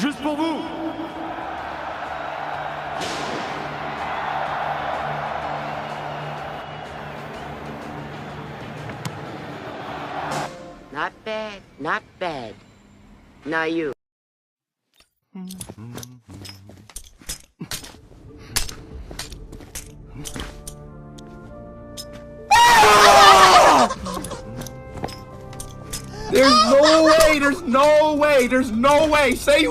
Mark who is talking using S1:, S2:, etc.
S1: Juste pour vous.
S2: Not bad, not bad. Now you.
S3: There's no way, there's no way, there's no way. Say